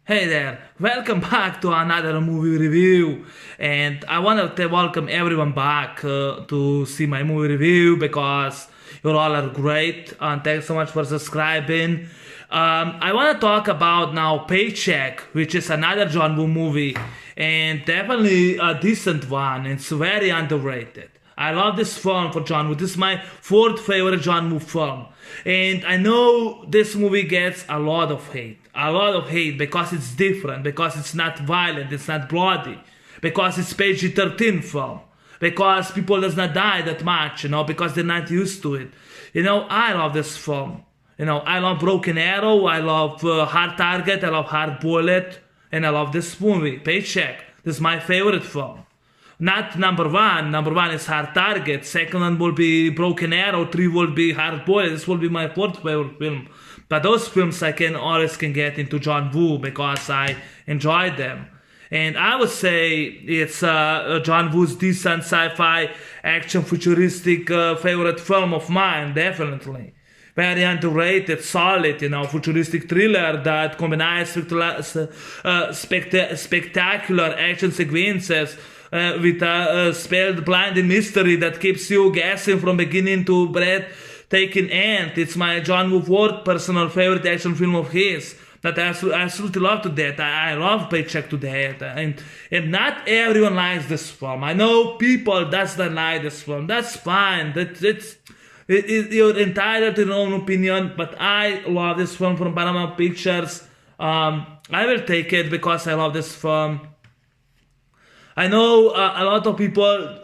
Hey there, welcome back to another movie review. And I want to welcome everyone back to see my movie review because you all are great. And thanks so much for subscribing. I want to talk about now Paycheck, which is another John Woo movie, and definitely a decent one. It's very underrated. I love this film for John Woo. This is my fourth favorite John Woo film. And I know this movie gets a lot of hate. A lot of hate because it's different, because it's not violent, it's not bloody, because it's PG-13 film, because people does not die that much, because they're not used to it. I love this film. I love Broken Arrow, I love Hard Target, I love Hard Bullet, and I love this movie, Paycheck. This is my favorite film. Not number one. Number one is Hard Target. Second one will be Broken Arrow. Three will be Hard Bullet. This will be my fourth favorite film. But those films I can always get into John Woo because I enjoy them. And I would say it's John Woo's decent sci-fi action futuristic favorite film of mine, definitely. Very underrated, solid, futuristic thriller that combines spectacular action sequences with a spelled blinding mystery that keeps you guessing from beginning to breathtaking end. It's my John Woo fourth personal favorite action film of his that I absolutely love to death. I love Paycheck to death, and not everyone likes this film. I know people does not like this film. That's fine. You're entitled to your own opinion, but I love this film from Paramount Pictures. I will take it because I love this film. I know a lot of people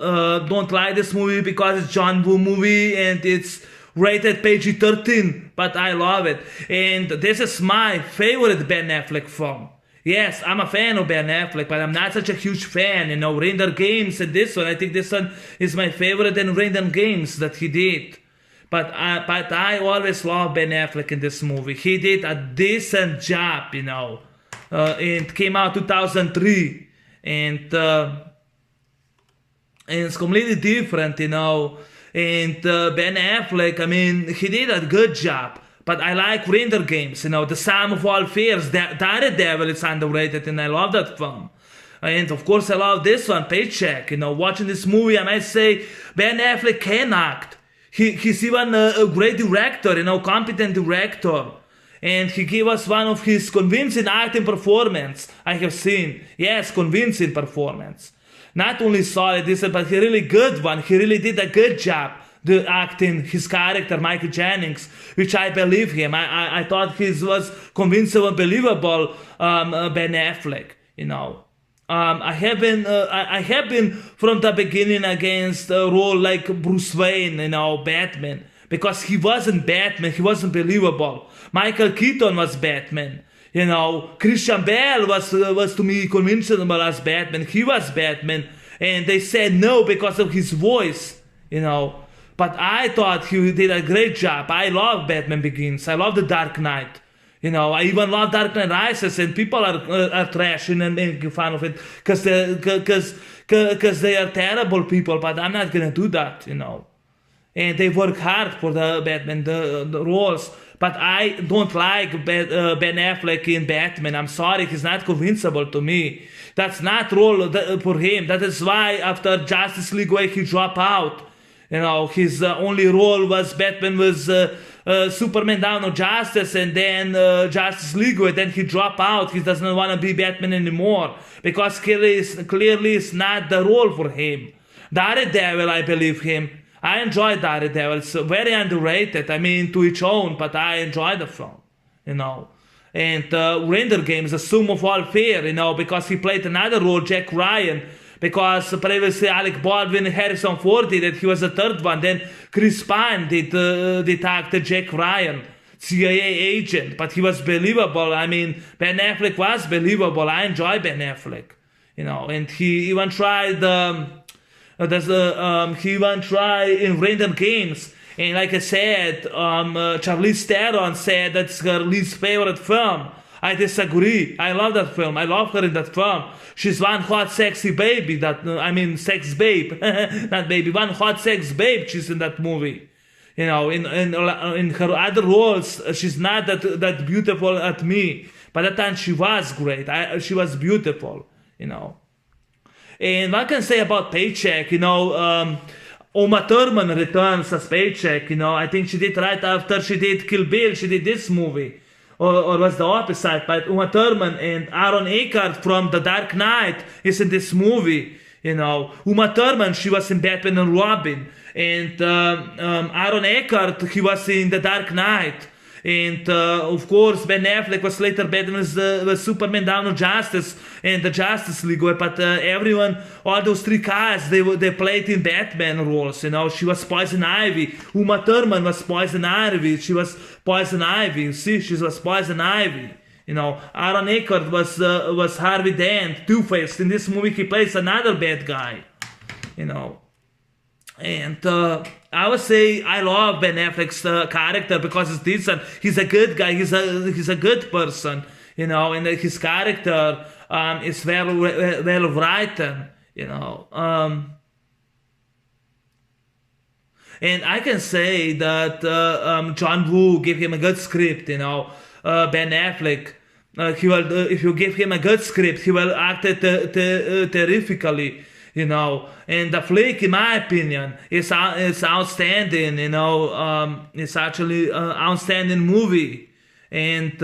don't like this movie because it's John Woo movie and it's rated PG-13, but I love it. And this is my favorite Ben Affleck film. Yes, I'm a fan of Ben Affleck, but I'm not such a huge fan. Render Games and this one, I think this one is my favorite in Render Games that he did. But I always love Ben Affleck in this movie. He did a decent job, It came out 2003. And it's completely different, And Ben Affleck, he did a good job. But I like Render Games, The Sum of All Fears. Daredevil is underrated, and I love that film. And of course, I love this one, Paycheck. Watching this movie, I might say Ben Affleck can act. He's even a great director, competent director. And he gave us one of his convincing acting performance I have seen. Yes, convincing performance. Not only solid, but he really good one. He really did a good job the acting his character, Michael Jennings, which I believe him. I thought he was convincing and believable Ben Affleck, I have been from the beginning against a role like Bruce Wayne, Batman. Because he wasn't Batman, he wasn't believable. Michael Keaton was Batman. Christian Bale was to me convincing as Batman. He was Batman. And they said no because of his voice, But I thought he did a great job. I love Batman Begins. I love The Dark Knight. I even love Dark Knight Rises, and people are trashing and making fun of it because they are terrible people. But I'm not gonna do that, And they work hard for the Batman the roles. But I don't like Ben Affleck in Batman. I'm sorry, he's not convincible to me. That's not role for him. That is why after Justice League Way he dropped out. His only role was Batman was Superman Dawn of Justice, and then Justice League Way. Then he dropped out. He doesn't want to be Batman anymore because clearly it's not the role for him. Daredevil, I believe him. I enjoy Daredevil. It's very underrated. To each own, but I enjoy the film, And Render Games, the sum of all fear, because he played another role, Jack Ryan, because previously Alec Baldwin and Harrison Ford did it. He was the third one. Then Chris Pine did act Jack Ryan, CIA agent, but he was believable. Ben Affleck was believable. I enjoy Ben Affleck, And he even tried. He even tried in Render Games, and like I said, Charlize Theron said that's her least favorite film. I disagree. I love that film. I love her in that film. She's one hot, sexy baby. Sex babe, not baby. One hot, sex babe. She's in that movie. In her other roles, she's not that beautiful at me. By that time, she was great. She was beautiful, you know. And what can I say about Paycheck? Uma Thurman returns as Paycheck. I think she did right after she did Kill Bill. She did this movie, or was the opposite? But Uma Thurman and Aaron Eckhart from The Dark Knight is in this movie. Uma Thurman, she was in Batman and Robin, and Aaron Eckhart, he was in The Dark Knight. And of course, Ben Affleck was later Batman with Superman Dawn of Justice and the Justice League. But everyone, all those three cars, they played in Batman roles. She was Poison Ivy. Uma Thurman was Poison Ivy. She was Poison Ivy. See, she was Poison Ivy. Aaron Eckhart was Harvey Dent, Two-Face. In this movie, he plays another bad guy. And I would say I love Ben Affleck's character because it's decent. He's a good guy. He's a good person, and his character is very well written, And I can say that John Woo gave him a good script, Ben Affleck. If you give him a good script, he will act terrifically. And the flick, in my opinion, is outstanding. It's actually an outstanding movie, and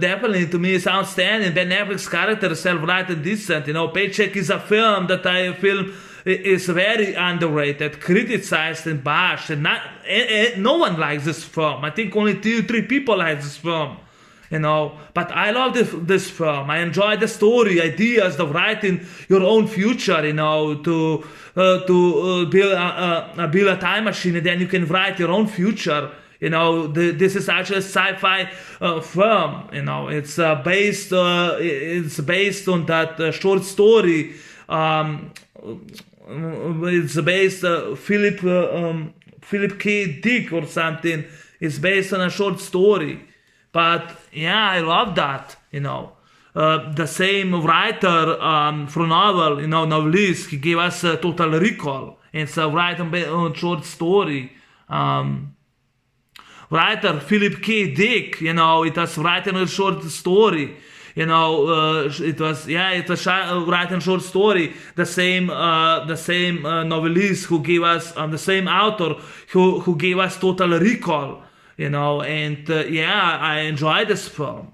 definitely to me it's outstanding. Ben Affleck's character is self-right and decent. Paycheck is a film that I feel is very underrated, criticized and bashed, and no one likes this film. I think only 2-3 people like this film. But I love this film. I enjoy the story, ideas of writing your own future, to build a time machine, and then you can write your own future. This is actually a sci-fi film. It's based on that short story. It's based Philip K. Dick or something. It's based on a short story. But yeah, I love that, The same writer from novel, novelist, he gave us Total Recall. It's a writer on short story. Writer Philip K. Dick, it was writing a short story. It was writing short story. The same novelist who gave us, the same author who gave us Total Recall. I enjoy this film.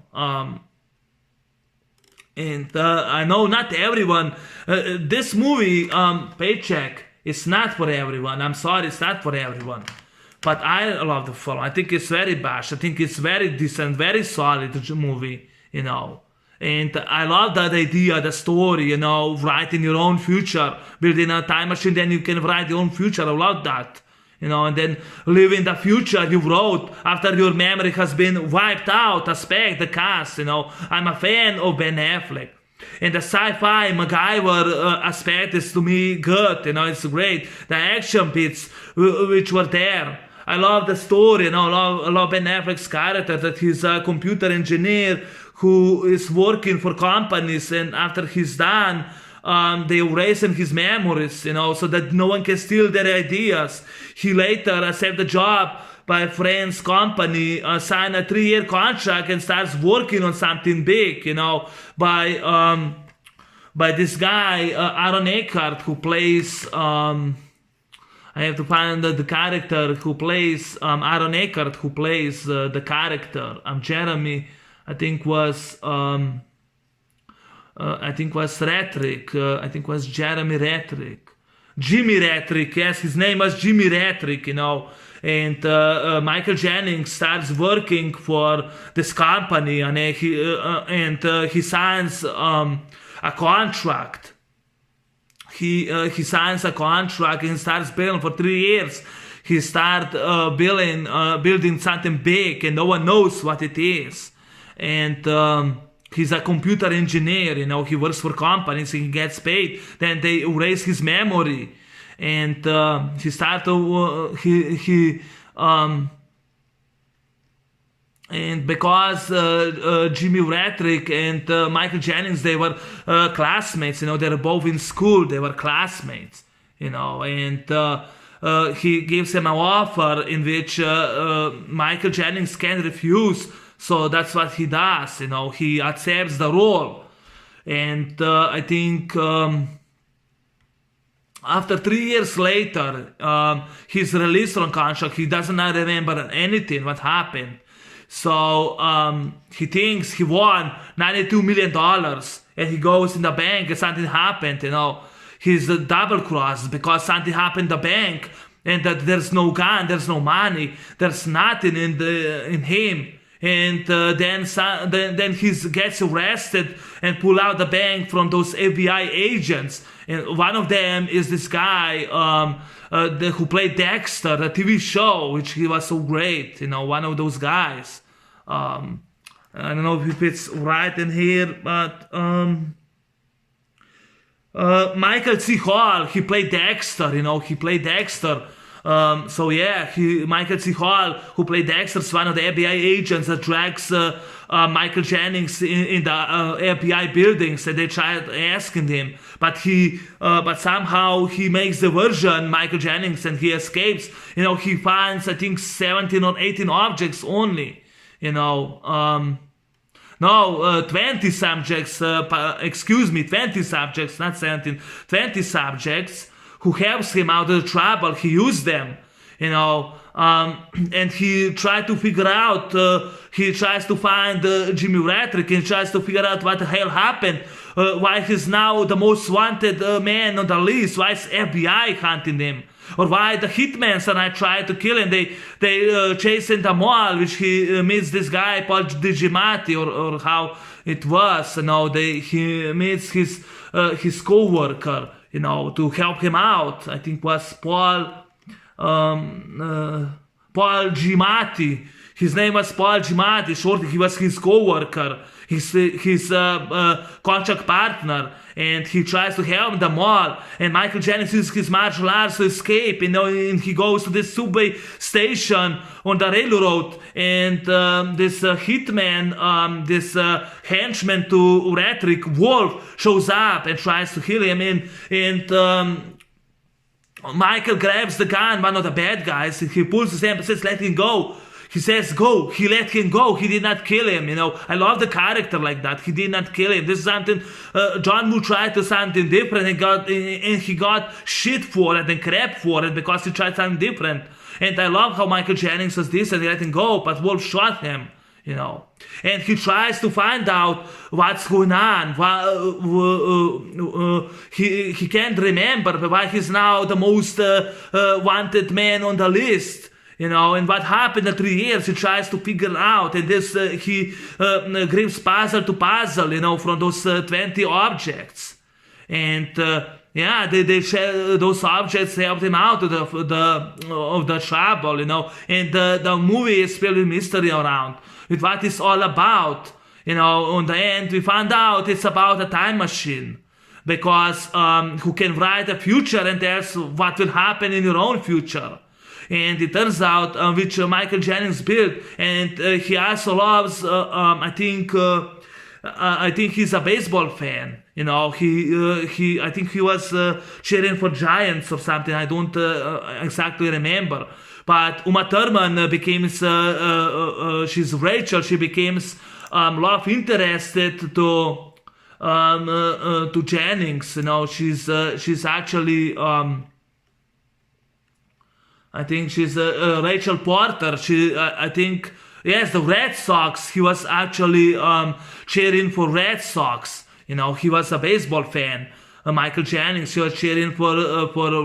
And I know not everyone. This movie, Paycheck, is not for everyone. I'm sorry, it's not for everyone. But I love the film. I think it's very bashed. I think it's very decent, very solid movie. And I love that idea, the story. Writing your own future, building a time machine, then you can write your own future. I love that. And then live in the future you wrote after your memory has been wiped out, aspect, the cast, I'm a fan of Ben Affleck. And the sci-fi MacGyver aspect is to me good, it's great. The action bits which were there. I love the story, I love Ben Affleck's character, that he's a computer engineer who is working for companies, and after he's done, they erasing his memories, so that no one can steal their ideas. He later accepts the job by a friend's company, sign a 3-year contract, and starts working on something big, by this guy, Aaron Eckhart, who plays, I have to find the character who plays, Aaron Eckhart, who plays the character, Jeremy, I think was Rattrick. I think was Jeremy Rattrick. Jimmy Rattrick, yes, his name was Jimmy Rattrick, And Michael Jennings starts working for this company, and he signs a contract. He signs a contract and starts building for 3 years. He starts building something big, and no one knows what it is. And he's a computer engineer, he works for companies, he gets paid, then they erase his memory, and he started and because Jimmy Rattrick and Michael Jennings, they were classmates, they were both in school, they were classmates, and he gives him an offer in which Michael Jennings can refuse. So that's what he does. He accepts the role, and I think. After 3 years later, he's released from contract. He does not remember anything what happened. So he thinks he won $92 million, and he goes in the bank and something happened. He's double crossed because something happened in the bank, and that there's no gun, there's no money, there's nothing in him. And then he gets arrested and pull out the bank from those FBI agents. And one of them is this guy who played Dexter, the TV show, which he was so great. One of those guys. I don't know if it's right in here, but Michael C. Hall, he played Dexter. He played Dexter. Michael C. Hall, who played Dexter, is one of the FBI agents that drags Michael Jennings in the FBI buildings, and they tried asking him, but somehow he makes the version, Michael Jennings, and he escapes. He finds, I think, 17 or 18 objects only. 20 subjects, 20 subjects, not 17, 20 subjects, who helps him out of the trouble. He used them, and he tried to figure out, he tries to find Jimmy Rattrick, and tries to figure out what the hell happened, why he's now the most wanted man on the list, why is FBI hunting him, or why the hitmen and I tried to kill him. They chase in the mall, which he meets this guy Paul Digimati, or how it was. He meets his co-worker, to help him out. I think was Paul Giamatti. His name was Paul Giamatti. Shortly, he was his co-worker, his contract partner, and he tries to help them all. And Michael Jennings uses his martial arts to escape. And he goes to this subway station on the railroad, and this hitman, this henchman to Rattrick, Wolf, shows up and tries to kill him. And Michael grabs the gun, one of the bad guys, and he pulls his hand and says, "Let him go." He says, "Go." He let him go. He did not kill him. I love the character like that. He did not kill him. This is something John Woo tried to something different, and he got shit for it and crap for it because he tried something different. And I love how Michael Jennings does this and he let him go, but Wolf shot him. And he tries to find out what's going on. He can't remember why he's now the most wanted man on the list. And what happened in 3 years, he tries to figure out, and this he grips puzzle to puzzle, from those 20 objects, and those objects helped him out of the trouble, and the movie is filled with mystery around with what it's all about. On the end, we found out it's about a time machine, because who can write a future, and that's what will happen in your own future. And it turns out, which Michael Jennings built, and he also loves. I think he's a baseball fan. I think he was cheering for Giants or something. I don't exactly remember. But Uma Thurman becomes. She's Rachel. She becomes love interested to Jennings. She's actually. I think she's Rachel Porter. I think, yes, the Red Sox. He was actually cheering for Red Sox. He was a baseball fan. Michael Jennings, she was cheering for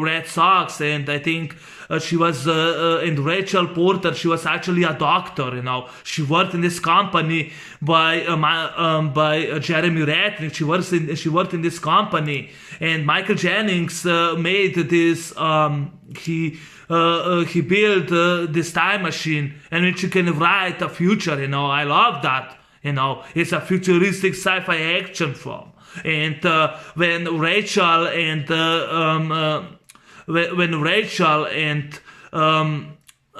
Red Sox, and I think she was and Rachel Porter. She was actually a doctor. She worked in this company by Jeremy Ratnick. She worked in this company, and Michael Jennings made this. He built this time machine in which you can write a future. I love that. It's a futuristic sci-fi action film. And when Rachel and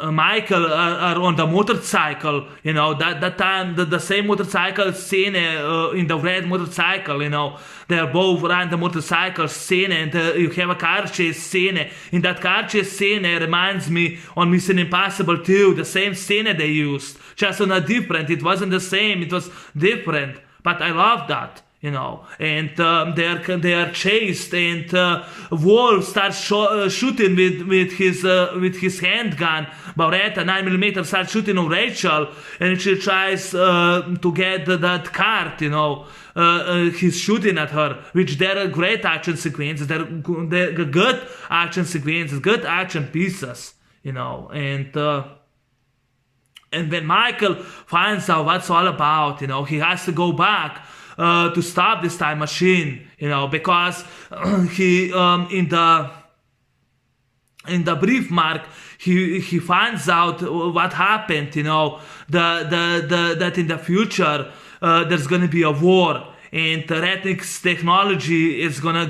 Michael are on the motorcycle, that time the same motorcycle scene in the red motorcycle, they're both on the motorcycle scene, and you have a car chase scene. In that car chase scene, it reminds me on Mission Impossible 2, the same scene they used, just on a different. It wasn't the same, it was different, but I love that. And they are chased, and Wolf starts shooting with his handgun. Barretta 9mm starts shooting on Rachel, and she tries to get that cart. He's shooting at her, which they're great action sequences. They're good action sequences, good action pieces. And when Michael finds out what's all about, he has to go back to stop this time machine, because he in the brief mark he finds out what happened, that in the future there's gonna be a war. And Ratnick's technology is gonna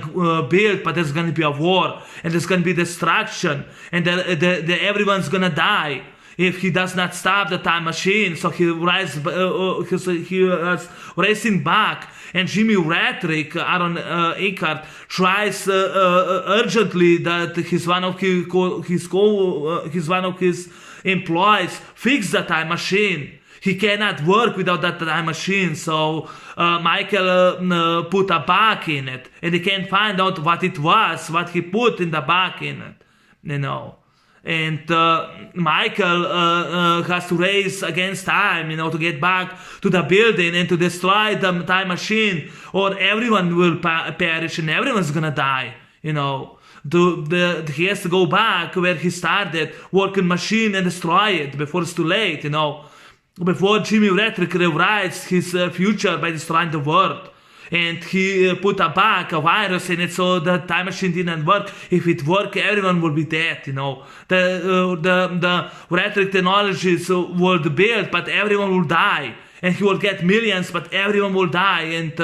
build, but there's gonna be a war, and there's gonna be destruction, and everyone's gonna die if he does not stop the time machine. So he was racing back, and Jimmy Rattrick, Aaron Eckhart, tries urgently that one of his employees fix the time machine. He cannot work without that time machine, so Michael put a bug in it, and he can't find out what it was, what he put in the bug in it, And Michael has to race against time, to get back to the building and to destroy the time machine, or everyone will perish and everyone's gonna die, He has to go back where he started, working machine, and destroy it before it's too late, Before Jimmy Rattrick rewrites his future by destroying the world. And he put a bug, a virus in it, so the time machine didn't work. If it worked, everyone would be dead, The Rattrick technologies will build, but everyone will die. And he will get millions, but everyone will die. And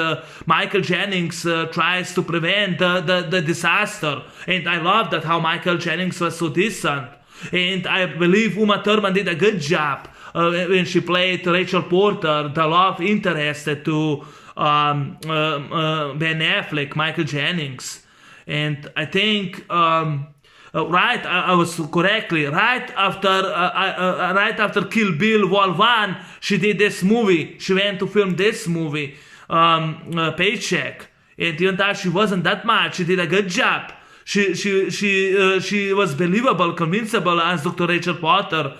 Michael Jennings tries to prevent the disaster. And I love that how Michael Jennings was so decent. And I believe Uma Thurman did a good job when she played Rachel Porter, the love interest to Ben Affleck, Michael Jennings. And I think I was correctly right after Kill Bill Vol 1, she did this movie. She went to film this movie, Paycheck. And even though she wasn't that much, she did a good job. She was believable, convincible as Dr. Rachel Porter,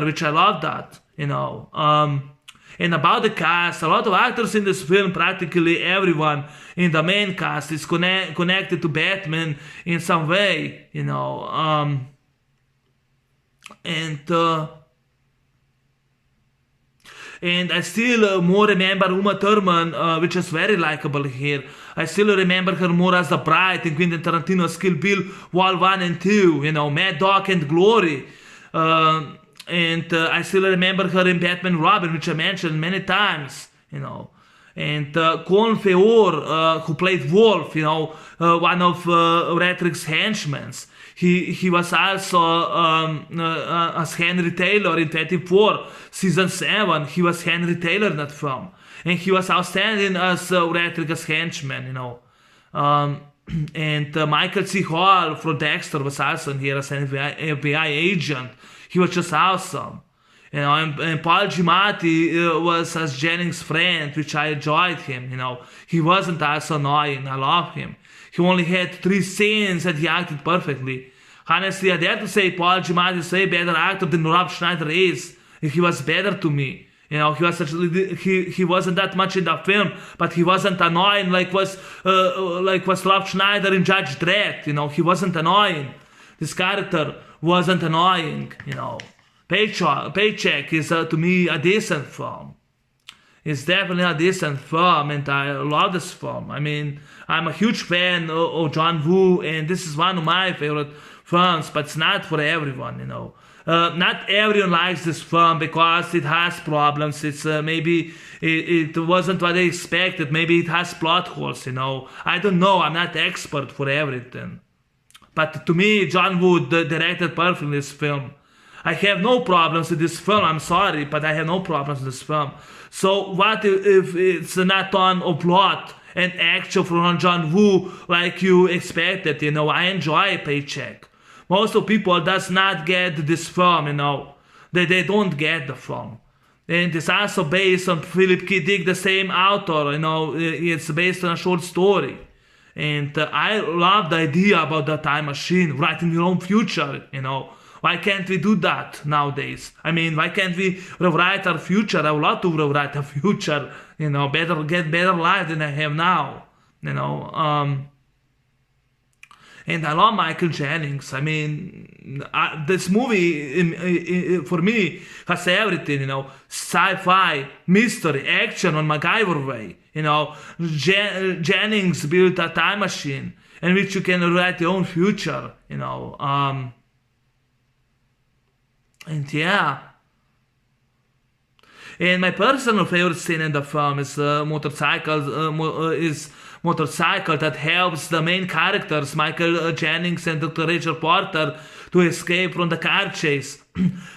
which I love that, And about the cast, a lot of actors in this film, practically everyone in the main cast is connected to Batman in some way, And I still more remember Uma Thurman, which is very likable here. I still remember her more as the bride in Quentin Tarantino's Kill Bill Vol 1 and 2, Mad Dog and Glory. And I still remember her in Batman Robin, which I mentioned many times, And Colin Feore, who played Wolf, one of Rattrick's henchmen. He was also as Henry Taylor in 24, season 7. He was Henry Taylor in that film. And he was outstanding as Rattrick's henchman, And Michael C. Hall from Dexter was also here as an FBI agent. He was just awesome. And Paul Giamatti was as Jennings' friend, which I enjoyed him, He wasn't as annoying. I love him. He only had 3 scenes and he acted perfectly. Honestly, I dare to say Paul Giamatti is a better actor than Rob Schneider is. He was better to me. He wasn't that much in the film, but he wasn't annoying like was Rob Schneider in Judge Dredd. He wasn't annoying. This character wasn't annoying. Paycheck is to me a decent film. It's definitely a decent film, and I love this film. I mean, I'm a huge fan of John Woo, and this is one of my favorite films, but it's not for everyone, Not everyone likes this film because it has problems. It's maybe it wasn't what they expected. Maybe it has plot holes, I don't know. I'm not expert for everything. But to me, John Woo directed perfectly this film. I have no problems with this film. I'm sorry, but I have no problems with this film. So what if it's not on a plot and action from John Woo like you expected? I enjoy Paycheck. Most of people does not get this film. They don't get the film. And it's also based on Philip K. Dick, the same author. It's based on a short story. And I love the idea about the time machine, writing your own future. Why can't we do that nowadays? Why can't we rewrite our future? I would love to rewrite our future. Get better life than I have now. And I love Michael Jennings. This movie, for me, has everything, sci-fi, mystery, action on MacGyver way. Jennings built a time machine in which you can write your own future, and yeah. And my personal favorite scene in the film is motorcycle that helps the main characters, Michael Jennings and Dr. Rachel Porter, to escape from the car chase.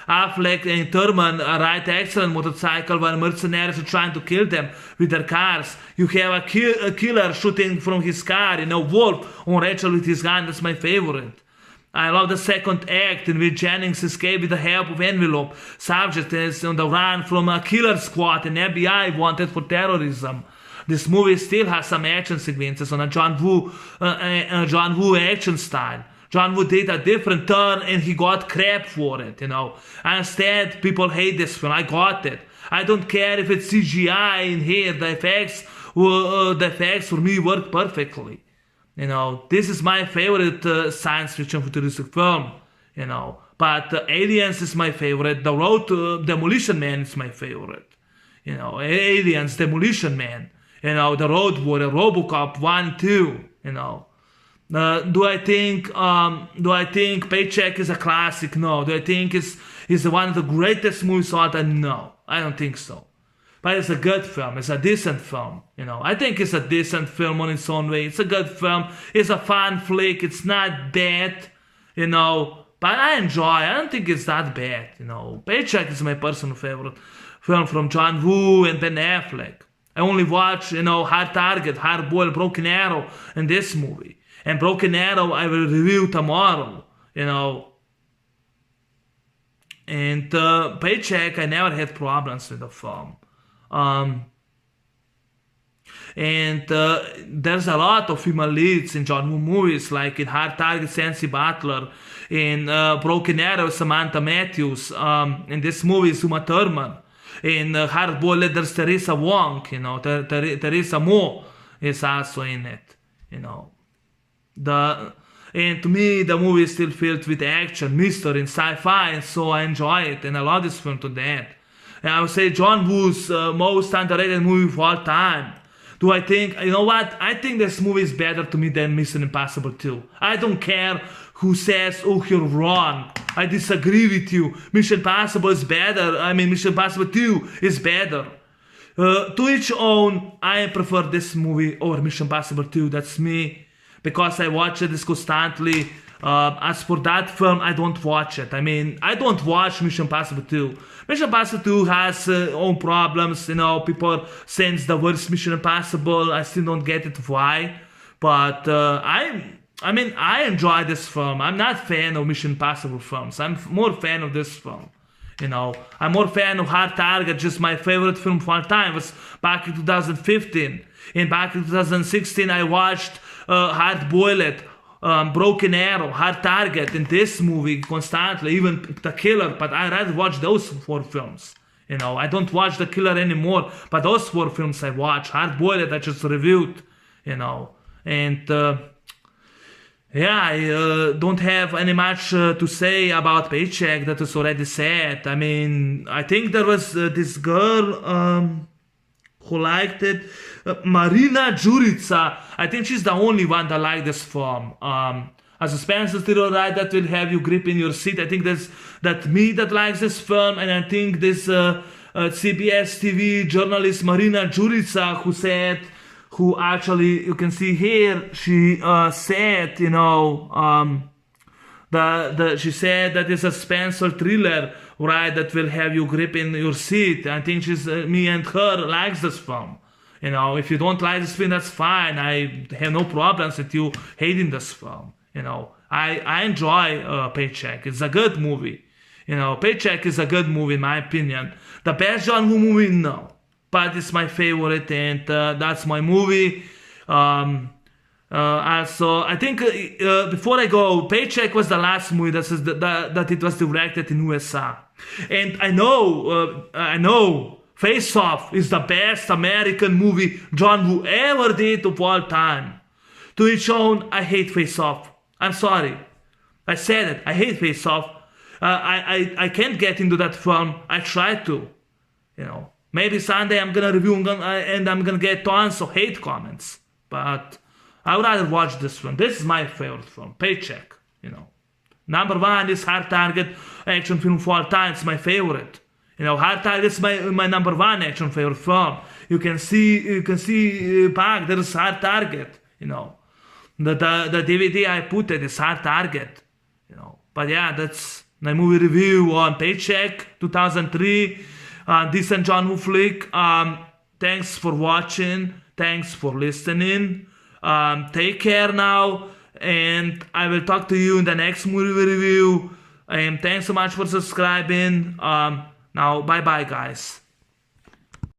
Affleck and Thurman ride excellent motorcycle while mercenaries are trying to kill them with their cars. You have a killer shooting from his car, Wolf on Rachel with his gun. That's my favorite. I love the second act in which Jennings escaped with the help of envelope. Subject is on the run from a killer squad and FBI wanted for terrorism. This movie still has some action sequences on a John Woo action style. John Woo did a different turn and he got crap for it, Instead, people hate this film. I got it. I don't care if it's CGI in here. The effects for me work perfectly. This is my favorite science fiction futuristic film, But Aliens is my favorite. The Road to Demolition Man is my favorite. Aliens, Demolition Man. The Road Warrior, RoboCop 1, 2. Do I think Paycheck is a classic? No. Do I think is one of the greatest movies out there? No, I don't think so. But it's a good film. It's a decent film. I think it's a decent film on its own way. It's a good film. It's a fun flick. It's not bad, But I enjoy. I don't think it's that bad, Paycheck is my personal favorite film from John Woo and Ben Affleck. I only watch, Hard Target, Hard Boiled, Broken Arrow, and this movie. And Broken Arrow I will review tomorrow, And Paycheck, I never had problems with the film. There's a lot of female leads in John Woo movies, like in Hard Target, Sensi Butler, in Broken Arrow, Samantha Matthews, in this movie, Uma Thurman, in Hard Boiled, there's Teresa Wong, Teresa Mo is also in it, And to me, the movie is still filled with action, mystery, and sci-fi, and so I enjoy it, and I love this film to that. And I would say John Woo's most underrated movie of all time. Do I think, what? I think this movie is better to me than Mission Impossible 2. I don't care who says, oh, you're wrong. I disagree with you. Mission Impossible is better. Mission Impossible 2 is better. To each own, I prefer this movie over Mission Impossible 2. That's me. Because I watch it constantly. As for that film, I don't watch it. I don't watch Mission Impossible 2. Mission Impossible 2 has own problems. People say it's the worst Mission Impossible. I still don't get it why. But I enjoy this film. I'm not a fan of Mission Impossible films. I'm more fan of this film. I'm more fan of Hard Target. Just my favorite film of all time was back in 2015. And back in 2016, I watched Hard Boiled, Broken Arrow, Hard Target, and this movie constantly, even The Killer, but I rather watch those 4 films. I don't watch The Killer anymore, but those 4 films I watch. Hard Boiled I just reviewed, and I don't have any much to say about Paycheck that is already said. I think there was this girl who liked it, Marina Jurica. I think she's the only one that liked this film. A suspense thriller ride that will have you gripping your seat. I think that's me that likes this film, and I think this CBS TV journalist Marina Jurica who actually, you can see here, she said, the she said that it's a suspenseful thriller, right? That will have you grip in your seat. I think she's me and her likes this film. If you don't like this film, that's fine. I have no problems with you hating this film. I enjoy Paycheck. It's a good movie. Paycheck is a good movie in my opinion. The best John Woo movie, no, but it's my favorite, and that's my movie. Also, I think before I go, Paycheck was the last movie that it was directed in USA, and I know Face Off is the best American movie John Woo ever did of all time. To each own, I hate Face Off. I'm sorry, I said it. I hate Face Off. I can't get into that film. I tried to, Maybe Sunday I'm gonna review and I'm gonna get tons of hate comments, but I would rather watch this film. This is my favorite film, Paycheck. Number one is Hard Target, action film of all time. It's my favorite. Hard Target is my number one action favorite film. You can see back there is Hard Target. The DVD I put it is Hard Target. But yeah, that's my movie review on Paycheck 2003. Decent John Woo flick. Thanks for watching. Thanks for listening. Take care now, and I will talk to you in the next movie review. And thanks so much for subscribing. Now, bye bye, guys.